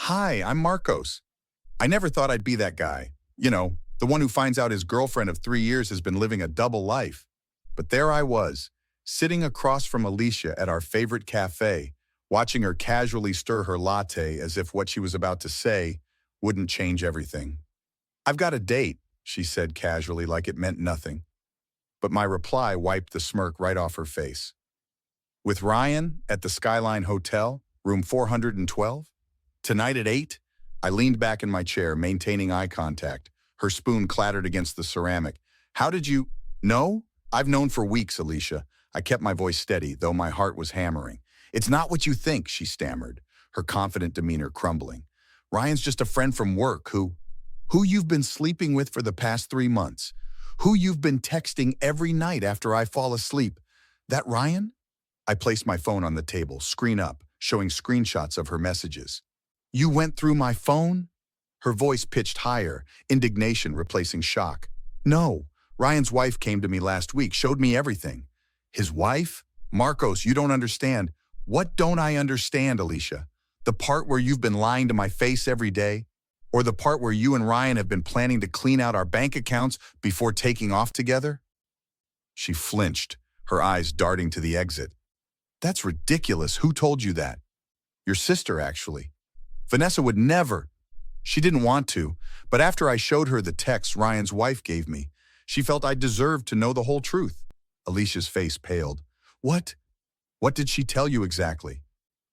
Hi, I'm Marcos. I never thought I'd be that guy. The one who finds out his girlfriend of 3 years has been living a double life. But there I was, sitting across from Alicia at our favorite cafe, watching her casually stir her latte as if what she was about to say wouldn't change everything. "I've got a date," she said casually like it meant nothing. But my reply wiped the smirk right off her face. "With Ryan at the Skyline Hotel, room 412? Tonight at 8? I leaned back in my chair, maintaining eye contact. Her spoon clattered against the ceramic. "How did you—" "No? I've known for weeks, Alicia." I kept my voice steady, though my heart was hammering. "It's not what you think," she stammered, her confident demeanor crumbling. "Ryan's just a friend from work who you've been sleeping with for the past 3 months, who you've been texting every night after I fall asleep. That Ryan?" I placed my phone on the table, screen up, showing screenshots of her messages. "You went through my phone?" Her voice pitched higher, indignation replacing shock. "No, Ryan's wife came to me last week, showed me everything." "His wife? Marcos, you don't understand." "What don't I understand, Alicia? The part where you've been lying to my face every day? Or the part where you and Ryan have been planning to clean out our bank accounts before taking off together?" She flinched, her eyes darting to the exit. "That's ridiculous. Who told you that?" "Your sister, actually. Vanessa would never." She didn't want to, but after I showed her the text Ryan's wife gave me, she felt I deserved to know the whole truth. Alicia's face paled. "What? What did she tell you exactly?"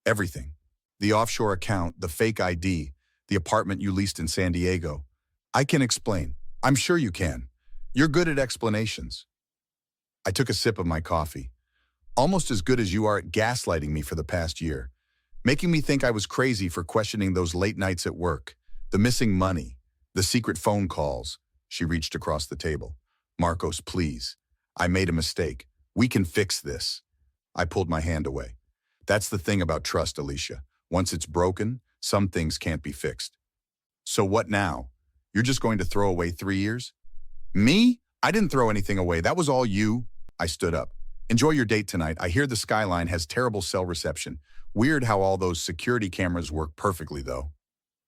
"Everything. The offshore account, the fake ID, the apartment you leased in San Diego. I can explain. I'm sure you can. You're good at explanations." I took a sip of my coffee. "Almost as good as you are at gaslighting me for the past year, making me think I was crazy for questioning those late nights at work, the missing money, the secret phone calls." She reached across the table. "Marcos, please. I made a mistake. We can fix this." I pulled my hand away. "That's the thing about trust, Alicia. Once it's broken, some things can't be fixed." "So what now? You're just going to throw away 3 years?" "Me? I didn't throw anything away. That was all you." I stood up. "Enjoy your date tonight. I hear the Skyline has terrible cell reception. Weird how all those security cameras work perfectly, though."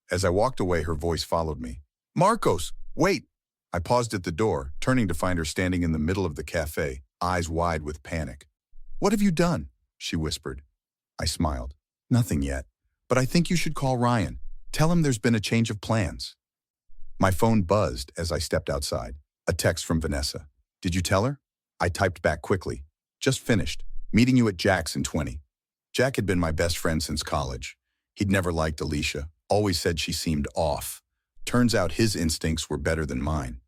As I walked away, her voice followed me. "Marcos, wait!" I paused at the door, turning to find her standing in the middle of the cafe, eyes wide with panic. "What have you done?" she whispered. I smiled. "Nothing yet, but I think you should call Ryan. Tell him there's been a change of plans." My phone buzzed as I stepped outside. A text from Vanessa. "Did you tell her?" I typed back quickly. "Just finished. Meeting you at Jack's in 20. Jack had been my best friend since college. He'd never liked Alicia, always said she seemed off. Turns out his instincts were better than mine.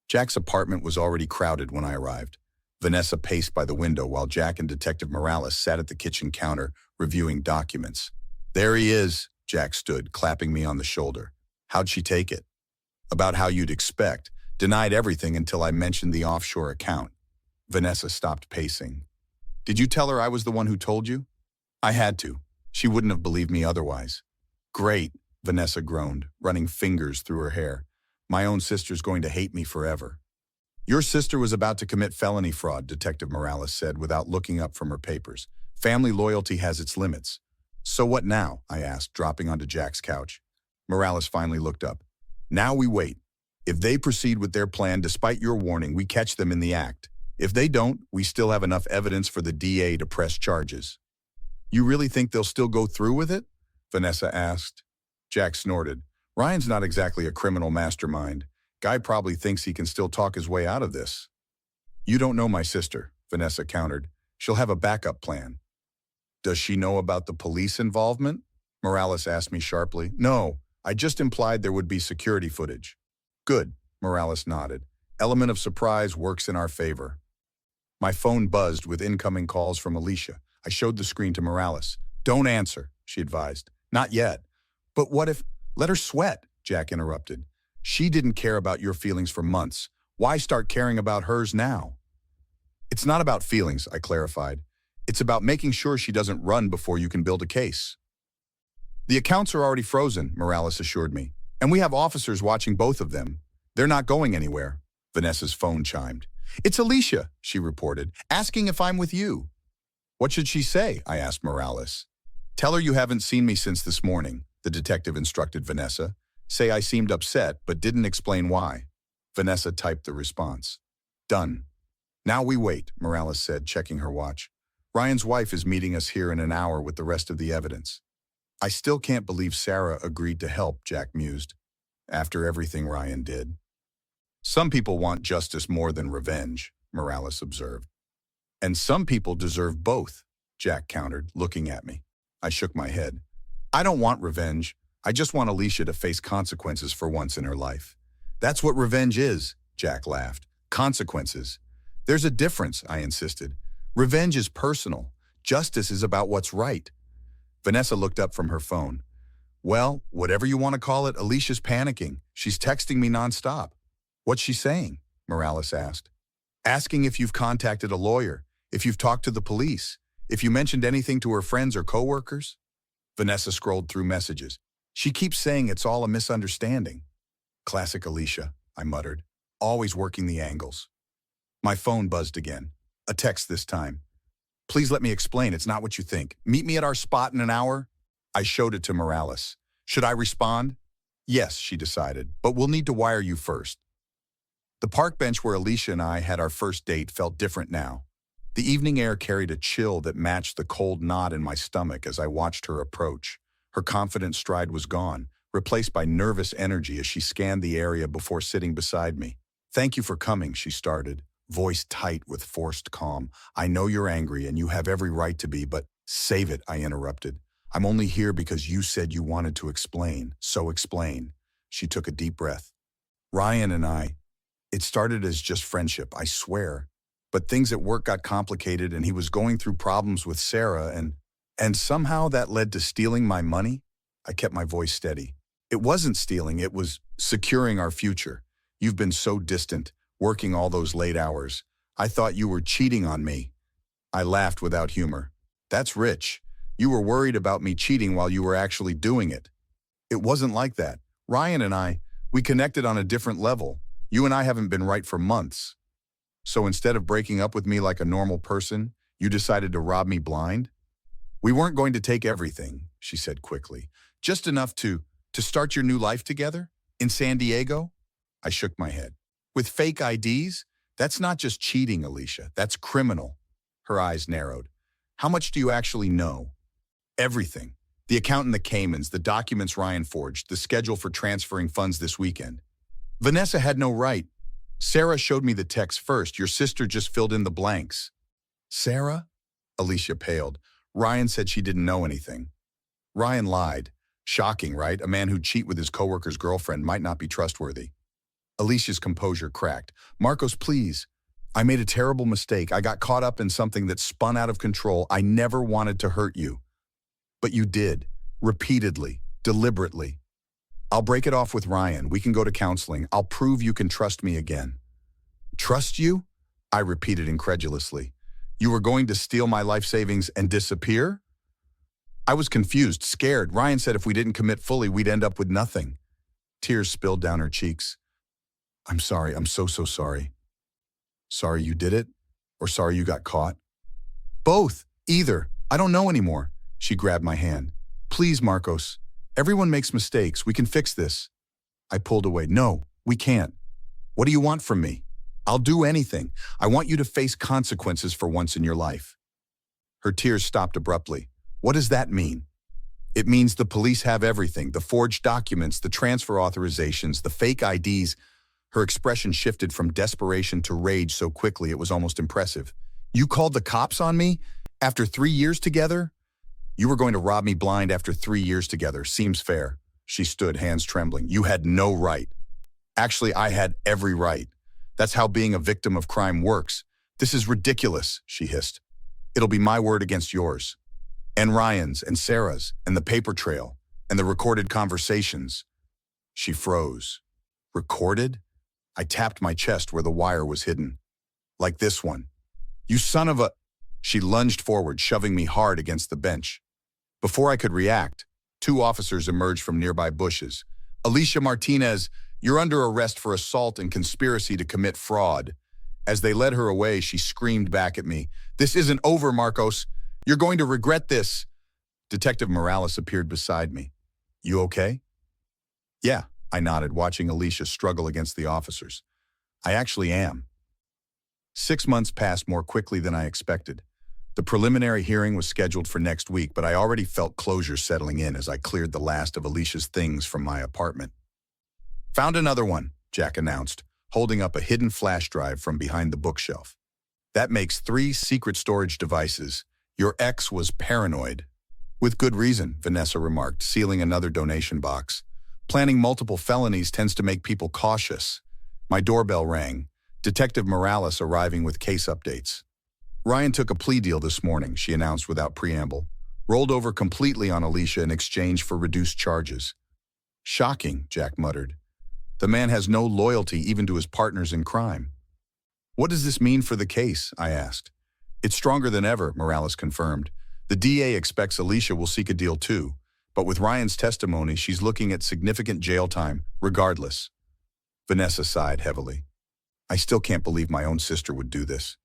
Jack's apartment was already crowded when I arrived. Vanessa paced by the window while Jack and Detective Morales sat at the kitchen counter reviewing documents. "There he is," Jack stood, clapping me on the shoulder. "How'd she take it?" "About how you'd expect. Denied everything until I mentioned the offshore account." Vanessa stopped pacing. "Did you tell her I was the one who told you?" "I had to. She wouldn't have believed me otherwise." "Great," Vanessa groaned, running fingers through her hair. "My own sister's going to hate me forever." "Your sister was about to commit felony fraud," Detective Morales said without looking up from her papers. "Family loyalty has its limits." "So what now?" I asked, dropping onto Jack's couch. Morales finally looked up. "Now we wait. If they proceed with their plan despite your warning, we catch them in the act. If they don't, we still have enough evidence for the DA to press charges." "You really think they'll still go through with it?" Vanessa asked. Jack snorted. "Ryan's not exactly a criminal mastermind. Guy probably thinks he can still talk his way out of this." "You don't know my sister," Vanessa countered. "She'll have a backup plan." "Does she know about the police involvement?" Morales asked me sharply. "No, I just implied there would be security footage." "Good," Morales nodded. "Element of surprise works in our favor." My phone buzzed with incoming calls from Alicia. I showed the screen to Morales. "Don't answer," she advised. "Not yet." "But what if—" "Let her sweat," Jack interrupted. "She didn't care about your feelings for months. Why start caring about hers now?" "It's not about feelings," I clarified. "It's about making sure she doesn't run before you can build a case." "The accounts are already frozen," Morales assured me. "And we have officers watching both of them. They're not going anywhere." Vanessa's phone chimed. "It's Alicia," she reported, "asking if I'm with you." "What should she say?" I asked Morales. "Tell her you haven't seen me since this morning. the detective instructed Vanessa. Say I seemed upset, but didn't explain why. Vanessa typed the response. Done. Now we wait, Morales said, checking her watch. Ryan's wife is meeting us here in an hour with the rest of the evidence. I still can't believe Sarah agreed to help, Jack mused, after everything Ryan did. Some people want justice more than revenge, Morales observed. And some people deserve both, Jack countered, looking at me. I shook my head. I don't want revenge. I just want Alicia to face consequences for once in her life. That's what revenge is, Jack laughed. Consequences. There's a difference, I insisted. Revenge is personal. Justice is about what's right. Vanessa looked up from her phone. Well, whatever you want to call it, Alicia's panicking. She's texting me nonstop. What's she saying? Morales asked. Asking if you've contacted a lawyer, if you've talked to the police, if you mentioned anything to her friends or coworkers. Vanessa scrolled through messages. She keeps saying it's all a misunderstanding. Classic Alicia, I muttered, always working the angles. My phone buzzed again. A text this time. Please let me explain, it's not what you think. Meet me at our spot in an hour? I showed it to Morales. Should I respond? Yes, she decided, but we'll need to wire you first. The park bench where Alicia and I had our first date felt different now. The evening air carried a chill that matched the cold knot in my stomach as I watched her approach. Her confident stride was gone, replaced by nervous energy as she scanned the area before sitting beside me. Thank you for coming, she started, voice tight with forced calm. I know you're angry and you have every right to be, but save it, I interrupted. I'm only here because you said you wanted to explain, so explain. She took a deep breath. Ryan and I, it started as just friendship, I swear. But things at work got complicated and he was going through problems with Sarah and somehow that led to stealing my money? I kept my voice steady. It wasn't stealing, it was securing our future. You've been so distant, working all those late hours. I thought you were cheating on me. I laughed without humor. That's rich. You were worried about me cheating while you were actually doing it. It wasn't like that. Ryan and I, we connected on a different level. You and I haven't been right for months. So instead of breaking up with me like a normal person, you decided to rob me blind? We weren't going to take everything, she said quickly. Just enough to start your new life together? In San Diego? I shook my head. With fake IDs? That's not just cheating, Alicia. That's criminal. Her eyes narrowed. How much do you actually know? Everything. The account in the Caymans, the documents Ryan forged, the schedule for transferring funds this weekend. Vanessa had no right. Sarah showed me the text first. Your sister just filled in the blanks. Sarah? Alicia paled. Ryan said she didn't know anything. Ryan lied. Shocking, right? A man who'd cheat with his coworker's girlfriend might not be trustworthy. Alicia's composure cracked. Marcos, please. I made a terrible mistake. I got caught up in something that spun out of control. I never wanted to hurt you. But you did. Repeatedly. Deliberately. I'll break it off with Ryan. We can go to counseling. I'll prove you can trust me again. Trust you? I repeated incredulously. You were going to steal my life savings and disappear? I was confused, scared. Ryan said if we didn't commit fully, we'd end up with nothing. Tears spilled down her cheeks. I'm sorry. I'm so sorry. Sorry you did it? Or sorry you got caught? Both. Either. I don't know anymore. She grabbed my hand. Please, Marcos. Everyone makes mistakes. We can fix this. I pulled away. No, we can't. What do you want from me? I'll do anything. I want you to face consequences for once in your life. Her tears stopped abruptly. What does that mean? It means the police have everything, the forged documents, the transfer authorizations, the fake IDs. Her expression shifted from desperation to rage so quickly it was almost impressive. You called the cops on me? After 3 years together? You were going to rob me blind after 3 years together. Seems fair. She stood, hands trembling. You had no right. Actually, I had every right. That's how being a victim of crime works. This is ridiculous, she hissed. It'll be my word against yours. And Ryan's, and Sarah's, and the paper trail, and the recorded conversations. She froze. Recorded? I tapped my chest where the wire was hidden. Like this one. You son of a... She lunged forward, shoving me hard against the bench. Before I could react, 2 officers emerged from nearby bushes. Alicia Martinez, you're under arrest for assault and conspiracy to commit fraud. As they led her away, she screamed back at me. This isn't over, Marcos. You're going to regret this. Detective Morales appeared beside me. You okay? Yeah, I nodded, watching Alicia struggle against the officers. I actually am. 6 months passed more quickly than I expected. The preliminary hearing was scheduled for next week, but I already felt closure settling in as I cleared the last of Alicia's things from my apartment. Found another one, Jack announced, holding up a hidden flash drive from behind the bookshelf. That makes 3 secret storage devices. Your ex was paranoid. With good reason, Vanessa remarked, sealing another donation box. Planning multiple felonies tends to make people cautious. My doorbell rang. Detective Morales arriving with case updates. Ryan took a plea deal this morning, she announced without preamble. Rolled over completely on Alicia in exchange for reduced charges. Shocking, Jack muttered. The man has no loyalty even to his partners in crime. What does this mean for the case? I asked. It's stronger than ever, Morales confirmed. The DA expects Alicia will seek a deal too, but with Ryan's testimony, she's looking at significant jail time, regardless. Vanessa sighed heavily. I still can't believe my own sister would do this.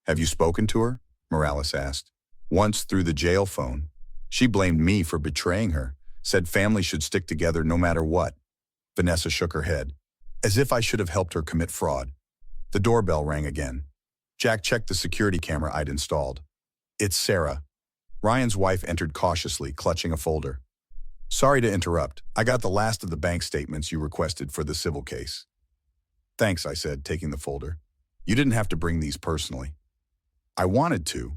Have you spoken to her? Morales asked. Once through the jail phone. She blamed me for betraying her, said family should stick together no matter what. Vanessa shook her head, as if I should have helped her commit fraud. The doorbell rang again. Jack checked the security camera I'd installed. It's Sarah. Ryan's wife entered cautiously, clutching a folder. Sorry to interrupt. I got the last of the bank statements you requested for the civil case. Thanks, I said, taking the folder. You didn't have to bring these personally. I wanted to.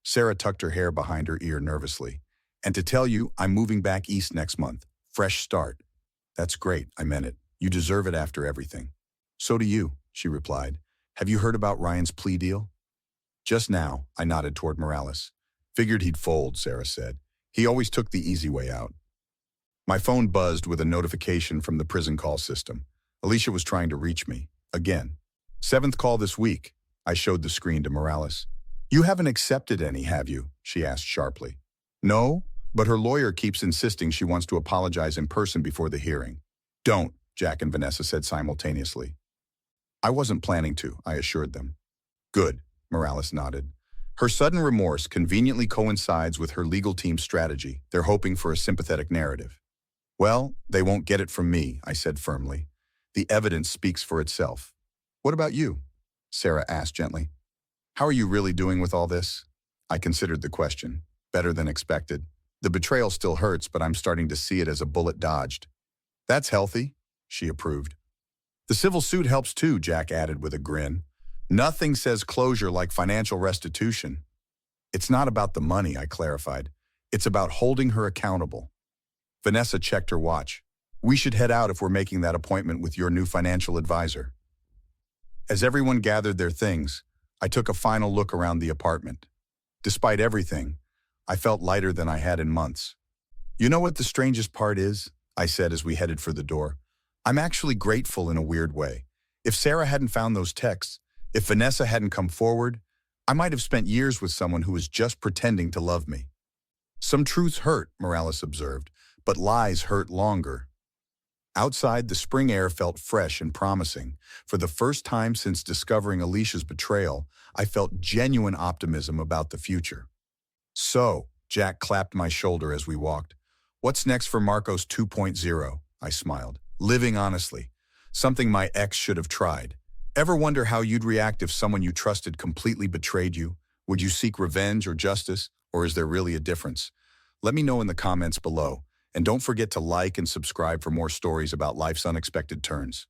Sarah tucked her hair behind her ear nervously. And to tell you, I'm moving back east next month. Fresh start. That's great, I meant it. You deserve it after everything. So do you, she replied. Have you heard about Ryan's plea deal? Just now, I nodded toward Morales. Figured he'd fold, Sarah said. He always took the easy way out. My phone buzzed with a notification from the prison call system. Alicia was trying to reach me. Again. 7th call this week. I showed the screen to Morales. You haven't accepted any, have you? She asked sharply. No, but her lawyer keeps insisting she wants to apologize in person before the hearing. Don't, Jack and Vanessa said simultaneously. I wasn't planning to, I assured them. Good, Morales nodded. Her sudden remorse conveniently coincides with her legal team's strategy. They're hoping for a sympathetic narrative. Well, they won't get it from me, I said firmly. The evidence speaks for itself. What about you? Sarah asked gently. How are you really doing with all this? I considered the question. Better than expected. The betrayal still hurts, but I'm starting to see it as a bullet dodged. That's healthy, she approved. The civil suit helps too, Jack added with a grin. Nothing says closure like financial restitution. It's not about the money, I clarified. It's about holding her accountable. Vanessa checked her watch. We should head out if we're making that appointment with your new financial advisor. As everyone gathered their things, I took a final look around the apartment. Despite everything, I felt lighter than I had in months. You know what the strangest part is? I said as we headed for the door. I'm actually grateful in a weird way. If Sarah hadn't found those texts, if Vanessa hadn't come forward, I might have spent years with someone who was just pretending to love me. Some truths hurt, Morales observed, but lies hurt longer. Outside, the spring air felt fresh and promising. For the first time since discovering Alicia's betrayal, I felt genuine optimism about the future. So, Jack clapped my shoulder as we walked. What's next for Marcos 2.0? I smiled. Living honestly. Something my ex should have tried. Ever wonder how you'd react if someone you trusted completely betrayed you? Would you seek revenge or justice, or is there really a difference? Let me know in the comments below. And don't forget to like and subscribe for more stories about life's unexpected turns.